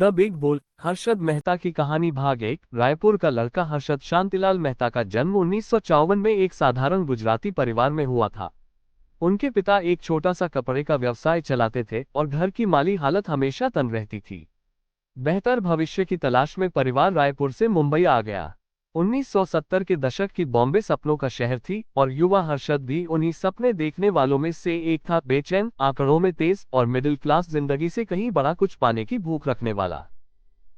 The big bull, Harshad Mehta की कहानी भाग 1। रायपुर का लड़का हर्षद शांतिलाल मेहता का जन्म 1954 में एक साधारण गुजराती परिवार में हुआ था। उनके पिता एक छोटा सा कपड़े का व्यवसाय चलाते थे और घर की माली हालत हमेशा तंग रहती थी। बेहतर भविष्य की तलाश में परिवार रायपुर से मुंबई आ गया। 1970 के दशक की बॉम्बे सपनों का शहर थी और युवा हर्षद भी उन्हीं सपने देखने वालों में से एक था, बेचैन, आंकड़ों में तेज और मिडिल क्लास जिंदगी से कहीं बड़ा कुछ पाने की भूख रखने वाला।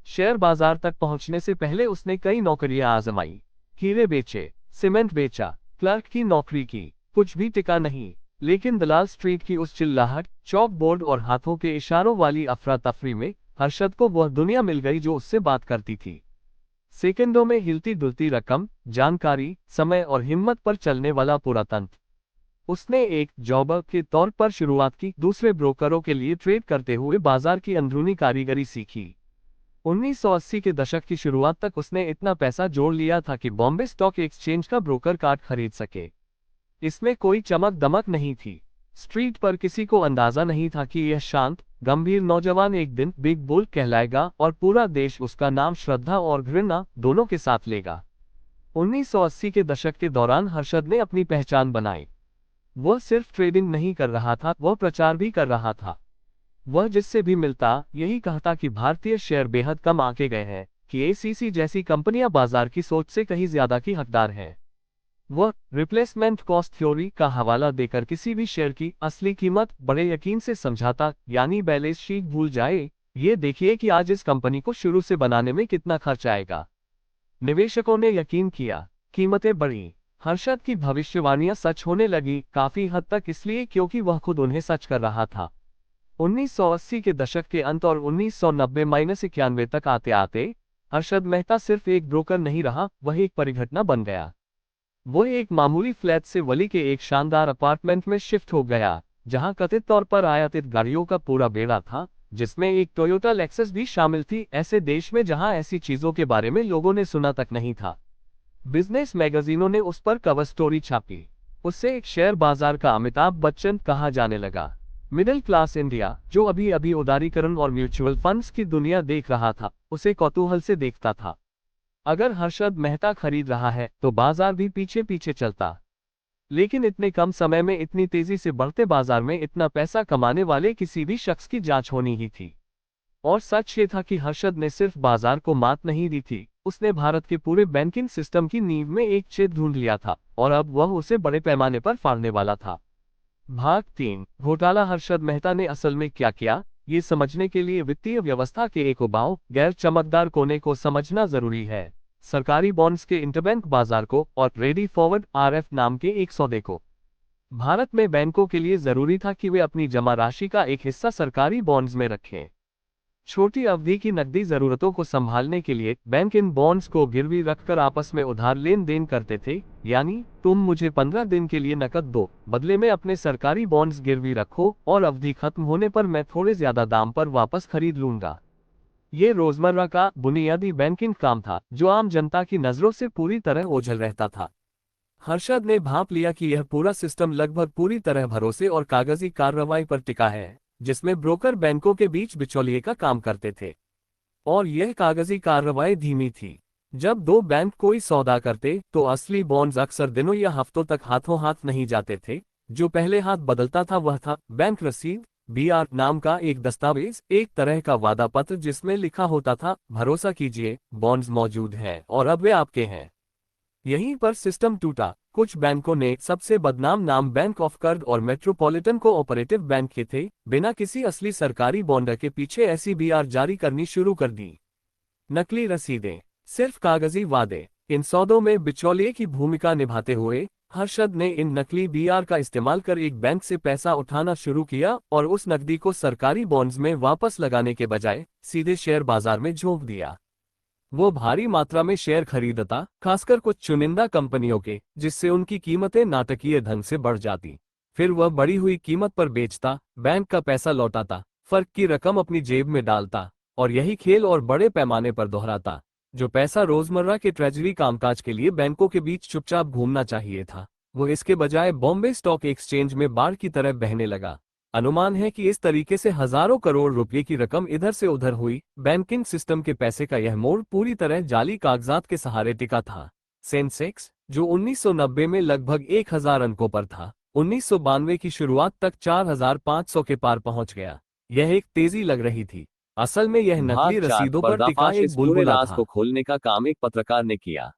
शेयर बाजार तक पहुंचने से पहले उसने कई नौकरियां आजमाई। हीरे बेचे, सीमेंट बेचा, क्लर्क की नौकरी की, कुछ भी टिका नहीं। लेकिन दलाल स्ट्रीट की उस चिल्लाहट, चौक बोर्ड और हाथों के इशारों वाली अफरा तफरी में हर्षद को वह दुनिया मिल गई जो उससे बात करती थी। सेकंडों में हिलती डुलती रकम, जानकारी, समय और हिम्मत पर चलने वाला पूरा तंत्र। उसने एक जॉबर के तौर पर शुरुआत की, दूसरे ब्रोकरों के लिए ट्रेड करते हुए बाजार की अंदरूनी कारीगरी सीखी। 1980 के दशक की शुरुआत तक उसने इतना पैसा जोड़ लिया था कि बॉम्बे स्टॉक एक्सचेंज का ब्रोकर कार्ड खरीद सके। इसमें कोई चमक दमक नहीं थी। स्ट्रीट पर किसी को अंदाजा नहीं था कि यह शांत, गंभीर नौजवान एक दिन बिग बुल कहलाएगा और पूरा देश उसका नाम श्रद्धा और घृणा दोनों के साथ लेगा। 1980 के दशक के दौरान हर्षद ने अपनी पहचान बनाई। वह सिर्फ ट्रेडिंग नहीं कर रहा था, वह प्रचार भी कर रहा था। वह जिससे भी मिलता यही कहता कि भारतीय शेयर बेहद कम आंके गए हैं, कि एसीसी जैसी कंपनियां बाजार की सोच से कहीं ज्यादा की हकदार हैं। वह रिप्लेसमेंट कॉस्ट थ्योरी का हवाला देकर किसी भी शेयर की असली कीमत बड़े यकीन से समझाता, यानी बैलेंस शीट भूल जाए, ये देखिए कि आज इस कंपनी को शुरू से बनाने में कितना खर्च आएगा। निवेशकों ने यकीन किया, कीमतें बढ़ी। हर्षद की भविष्यवाणियां सच होने लगी, काफी हद तक इसलिए क्योंकि वह खुद उन्हें सच कर रहा था। 1980 के दशक के अंत और 1990-91 तक आते आते हर्षद मेहता सिर्फ एक ब्रोकर नहीं रहा, वह एक परिघटना बन गया। वो एक मामूली फ्लैट से वली के एक शानदार अपार्टमेंट में शिफ्ट हो गया, जहां कथित तौर पर आयातित गाड़ियों का पूरा बेड़ा था, जिसमें एक टोयोटा लेक्सस भी शामिल थी, ऐसे देश में जहां ऐसी चीजों के बारे में लोगों ने सुना तक नहीं था। बिजनेस मैगजीनों ने उस पर कवर स्टोरी छापी। उससे एक शेयर बाजार का अमिताभ बच्चन कहा जाने लगा। मिडिल क्लास इंडिया, जो अभी अभी उदारीकरण और म्यूचुअल फंड्स की दुनिया देख रहा था, उसे कौतूहल से देखता था। अगर हर्षद मेहता खरीद रहा है तो बाजार भी पीछे पीछे चलता। लेकिन इतने कम समय में इतनी तेजी से बढ़ते बाजार में इतना पैसा कमाने वाले किसी भी शख्स की जांच होनी ही थी। और सच ये था कि हर्षद ने सिर्फ बाजार को मात नहीं दी थी, उसने भारत के पूरे बैंकिंग सिस्टम की नींव में एक छेद ढूंढ लिया था और अब वह उसे बड़े पैमाने पर फाड़ने वाला था। भाग 3, घोटाला। हर्षद मेहता ने असल में क्या किया, ये समझने के लिए वित्तीय व्यवस्था के एक उबाऊ, गैर चमकदार कोने को समझना जरूरी है। सरकारी बॉन्ड्स के इंटरबैंक बाजार को और रेडी फॉरवर्ड आरएफ नाम के एक सौदे को। भारत में बैंकों के लिए जरूरी था कि वे अपनी जमा राशि का एक हिस्सा सरकारी बॉन्ड्स में रखें। छोटी अवधि की नकदी जरूरतों को संभालने के लिए बैंक इन बॉन्ड्स को गिरवी रखकर आपस में उधार लेन देन करते थे, यानी तुम मुझे 15 दिन के लिए नकद दो, बदले में अपने सरकारी बॉन्ड्स गिरवी रखो और अवधि खत्म होने पर मैं थोड़े ज्यादा दाम पर वापस खरीद लूंगा। ये रोजमर्रा का बुनियादी बैंकिंग काम था, जो आम जनता की नजरों से पूरी तरह ओझल रहता था। हर्षद ने भांप लिया कि यह पूरा सिस्टम लगभग पूरी तरह भरोसे और कागजी कार्रवाई पर टिका है, जिसमें ब्रोकर बैंकों के बीच बिचौलिए का काम करते थे। और यह कागजी कार्रवाई धीमी थी। जब दो बैंक कोई सौदा करते तो असली बॉन्ड्स अक्सर दिनों या हफ्तों तक हाथों हाथ नहीं जाते थे। जो पहले हाथ बदलता था वह था बैंक रसीद, बीआर नाम का एक दस्तावेज, एक तरह का वादा पत्र जिसमें लिखा होता था, भरोसा कीजिए, बॉन्ड्स मौजूद हैं और अब वे आपके हैं। यहीं पर सिस्टम टूटा। कुछ बैंकों ने, सबसे बदनाम नाम बैंक ऑफ कर्द और मेट्रोपॉलिटन कोऑपरेटिव बैंक के थे, बिना किसी असली सरकारी बॉन्ड के पीछे ऐसी बीआर जारी करनी शुरू कर दी। नकली रसीदें, सिर्फ कागजी वादे। इन सौदों में बिचौलिए की भूमिका निभाते हुए हर्षद ने इन नकली बीआर का इस्तेमाल कर एक बैंक से पैसा उठाना शुरू किया और उस नकदी को सरकारी बॉन्ड्स में वापस लगाने के बजाय सीधे शेयर बाजार में झोंक दिया। वो भारी मात्रा में शेयर खरीदता, खासकर कुछ चुनिंदा कंपनियों के, जिससे उनकी कीमतें नाटकीय ढंग से बढ़ जाती। फिर वह बढ़ी हुई कीमत पर बेचता, बैंक का पैसा लौटाता, फर्क की रकम अपनी जेब में डालता और यही खेल और बड़े पैमाने पर दोहराता। जो पैसा रोजमर्रा के ट्रेजरी कामकाज के लिए बैंकों के बीच चुपचाप घूमना चाहिए था, वो इसके बजाय बॉम्बे स्टॉक एक्सचेंज में बाढ़ की तरह बहने लगा। अनुमान है कि इस तरीके से हजारों करोड़ रुपए की रकम इधर से उधर हुई। बैंकिंग सिस्टम के पैसे का यह मोड़ पूरी तरह जाली कागजात के सहारे टिका था। सेंसेक्स, जो 1990 में लगभग 1000 अंकों पर था, 1992 की शुरुआत तक 4500 के पार पहुंच गया। यह एक तेजी लग रही थी। असल में यह भाग नकली 4 रसीदों पर टिका पर्दाफाश। एक इस पूरे बुलबुला राज था। को खोलने का काम एक पत्रकार ने किया।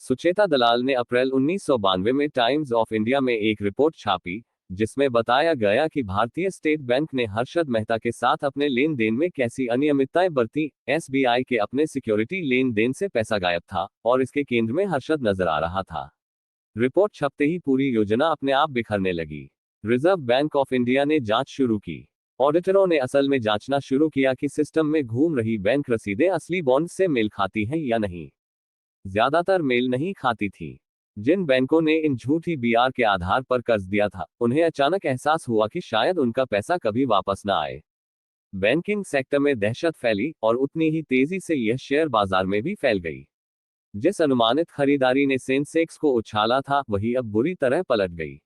सुचेता दलाल ने अप्रैल 1992 में टाइम्स ऑफ इंडिया में एक रिपोर्ट छापी, जिसमें बताया गया कि भारतीय स्टेट बैंक ने हर्षद मेहता के साथ अपने लेन देन में कैसी अनियमितताएं बरती। एसबीआई के अपने सिक्योरिटी लेन देन से पैसा गायब था और इसके केंद्र में हर्षद नजर आ रहा था। रिपोर्ट छपते ही पूरी योजना अपने आप बिखरने लगी। रिजर्व बैंक ऑफ इंडिया ने जांच शुरू की। ऑडिटरों ने असल में जांचना शुरू किया कि सिस्टम में घूम रही बैंक रसीदें असली बॉन्ड से मेल खाती हैं या नहीं। ज्यादातर मेल नहीं खाती थी। जिन बैंकों ने इन झूठी बीआर के आधार पर कर्ज दिया था, उन्हें अचानक एहसास हुआ कि शायद उनका पैसा कभी वापस न आए। बैंकिंग सेक्टर में दहशत फैली और उतनी ही तेजी से यह शेयर बाजार में भी फैल गई। जिस अनुमानित खरीदारी ने सेंसेक्स को उछाला था, वही अब बुरी तरह पलट गई।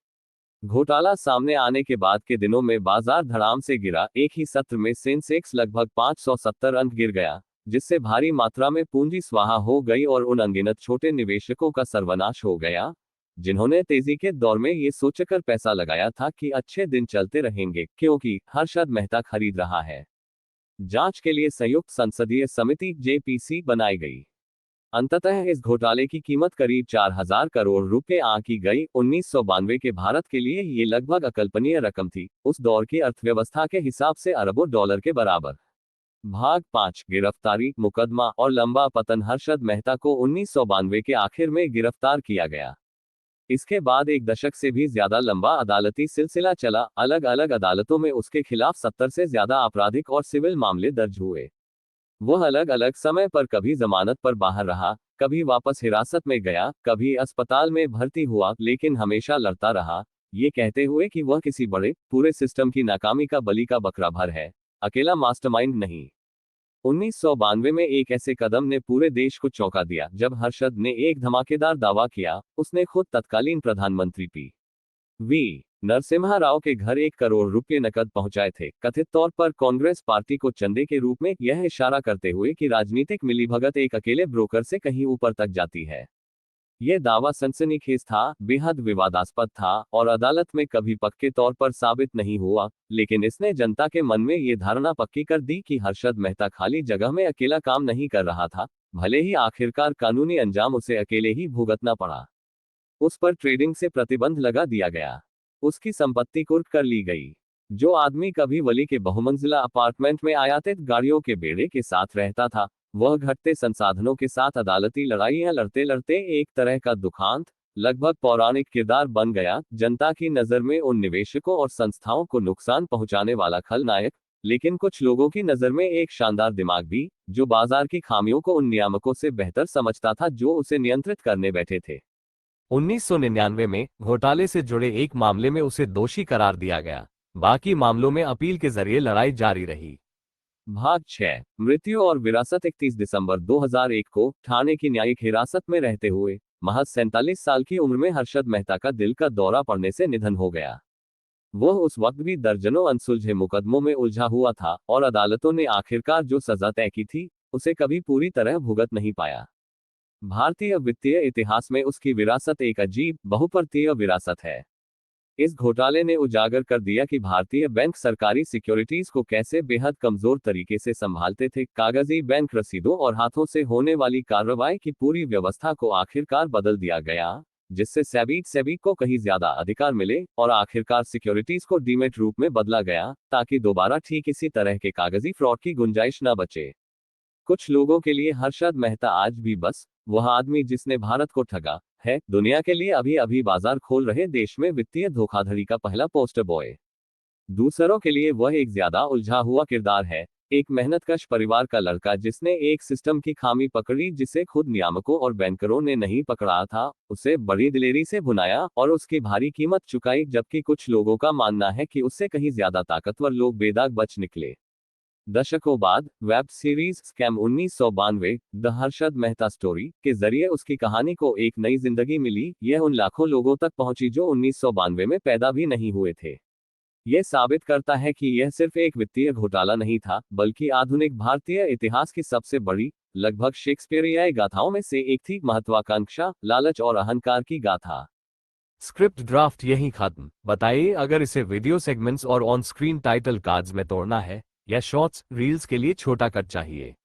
घोटाला सामने आने के बाद के दिनों में बाजार धड़ाम से गिरा। एक ही सत्र में सेंसेक्स लगभग 570 अंक गिर गया, जिससे भारी मात्रा में पूंजी स्वाहा हो गई और उन अनगिनत छोटे निवेशकों का सर्वनाश हो गया, जिन्होंने तेजी के दौर में ये सोचकर पैसा लगाया था कि अच्छे दिन चलते रहेंगे क्योंकि हर्षद मेहता खरीद रहा है। जांच के लिए संयुक्त संसदीय समिति जेपीसी बनाई गई। अंततः इस घोटाले की कीमत करीब 4000 करोड़ रुपए आंकी गई। 1992 के भारत के लिए ये लगभग अकल्पनीय रकम थी, उस दौर की अर्थव्यवस्था के हिसाब से अरबों डॉलर के बराबर। भाग 5 गिरफ्तारी, मुकदमा और लंबा पतन। हर्षद मेहता को 1992 के आखिर में गिरफ्तार किया गया। इसके बाद एक दशक से भी ज्यादा लंबा अदालती सिलसिला चला। अलग अलग अदालतों में उसके खिलाफ 70 से ज्यादा आपराधिक और सिविल मामले दर्ज हुए। वह अलग अलग समय पर कभी जमानत पर बाहर रहा, कभी वापस हिरासत में गया, कभी अस्पताल में भर्ती हुआ, लेकिन हमेशा लड़ता रहा, ये कहते हुए कि वह किसी बड़े, पूरे सिस्टम की नाकामी का बलि का बकरा भर है, अकेला मास्टरमाइंड नहीं। 1992 में एक ऐसे कदम ने पूरे देश को चौंका दिया जब हर्षद ने एक धमाकेदार दावा किया। उसने खुद तत्कालीन प्रधानमंत्री पी.वी. नरसिम्हा राव के घर 1 करोड़ रुपए नकद पहुंचाए थे, कथित तौर पर कांग्रेस पार्टी को चंदे के रूप में, यह इशारा करते हुए कि राजनीतिक मिलीभगत एक अकेले ब्रोकर से कहीं ऊपर तक जाती है। यह दावा सनसनीखेज था, बेहद विवादास्पद था और अदालत में कभी पक्के तौर पर साबित नहीं हुआ, लेकिन इसने जनता के मन में ये धारणा पक्की कर दी कि हर्षद मेहता खाली जगह में अकेला काम नहीं कर रहा था, भले ही आखिरकार कानूनी अंजाम उसे अकेले ही भुगतना पड़ा। उस पर ट्रेडिंग से प्रतिबंध लगा दिया गया। उसकी संपत्ति कुर्क कर ली गई। जो आदमी कभी वली के बहुमंजिला अपार्टमेंट में आयातित गाड़ियों के बेड़े के साथ रहता था, वह घटते संसाधनों के साथ अदालती लड़ाइयां लड़ते लड़ते एक तरह का दुखांत, लगभग पौराणिक किरदार बन गया। जनता की नजर में उन निवेशकों और संस्थाओं को नुकसान पहुंचाने वाला खलनायक, लेकिन कुछ लोगों की नजर में एक शानदार दिमाग भी, जो बाजार की खामियों को उन नियामकों से बेहतर समझता था जो उसे नियंत्रित करने बैठे थे। 1999 में घोटाले से जुड़े एक मामले में उसे दोषी करार दिया गया। बाकी मामलों में अपील के जरिए लड़ाई जारी रही। भाग 6 मृत्यु और विरासत। 31 दिसंबर 2001 को ठाणे की न्यायिक हिरासत में रहते हुए महज 47 साल की उम्र में हर्षद मेहता का दिल का दौरा पड़ने से निधन हो गया। वह उस वक्त भी दर्जनों अनसुलझे मुकदमों में उलझा हुआ था और अदालतों ने आखिरकार जो सजा तय की थी, उसे कभी पूरी तरह भुगत नहीं पाया। भारतीय वित्तीय इतिहास में उसकी विरासत एक अजीब, बहुपर्तीय विरासत है। इस घोटाले ने उजागर कर दिया कि भारतीय बैंक सरकारी सिक्योरिटीज को कैसे बेहद कमजोर तरीके से संभालते थे। कागजी बैंक रसीदों और हाथों से होने वाली कार्रवाई की पूरी व्यवस्था को आखिरकार बदल दिया गया, जिससे सेबी को कहीं ज्यादा अधिकार मिले और आखिरकार सिक्योरिटीज को डीमेट रूप में बदला गया, ताकि दोबारा ठीक इसी तरह के कागजी फ्रॉड की गुंजाइश न बचे। कुछ लोगों के लिए हर्षद मेहता आज भी बस वह आदमी जिसने भारत को ठगा है। दुनिया के लिए अभी अभी बाजार खोल रहे देश में वित्तीय धोखाधड़ी का पहला पोस्टर बॉय। दूसरों के लिए वह एक ज्यादा उलझा हुआ किरदार है, एक मेहनतकश परिवार का लड़का जिसने एक सिस्टम की खामी पकड़ी जिसे खुद नियामकों और बैंकरों ने नहीं पकड़ा था, उसे बड़ी दिलेरी से भुनाया और उसकी भारी कीमत चुकाई। जबकि कुछ लोगों का मानना है कि उससे कहीं ज्यादा ताकतवर लोग बेदाग बच निकले। दशकों बाद web series scam 1992 the Harshad Mehta story के जरिए उसकी कहानी को एक नई जिंदगी मिली। यह उन लाखों लोगों तक पहुंची जो 1992 में पैदा भी नहीं हुए थे। यह साबित करता है कि यह सिर्फ एक वित्तीय घोटाला नहीं था, बल्कि आधुनिक भारतीय इतिहास की सबसे बड़ी, लगभग शेक्सपियरियाई गाथाओं में से एक थी। महत्वाकांक्षा, लालच और अहंकार की गाथा। स्क्रिप्ट ड्राफ्ट यहीं खत्म। बताइए अगर इसे वीडियो सेगमेंट्स और ऑन स्क्रीन टाइटल कार्ड्स में तोड़ना है या शॉर्ट्स रील्स के लिए छोटा कट चाहिए।